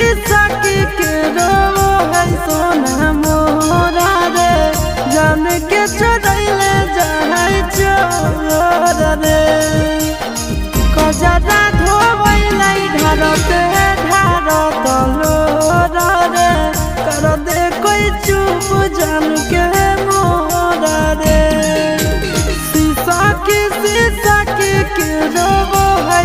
शीशा के रोवो है सोना मोरा रे जान के छोड़ले जाए चोर रे कजरा धोवैलै ढारत लोर रे कर दे कोई चुप जान के मोरा रे शीशा के रोवो है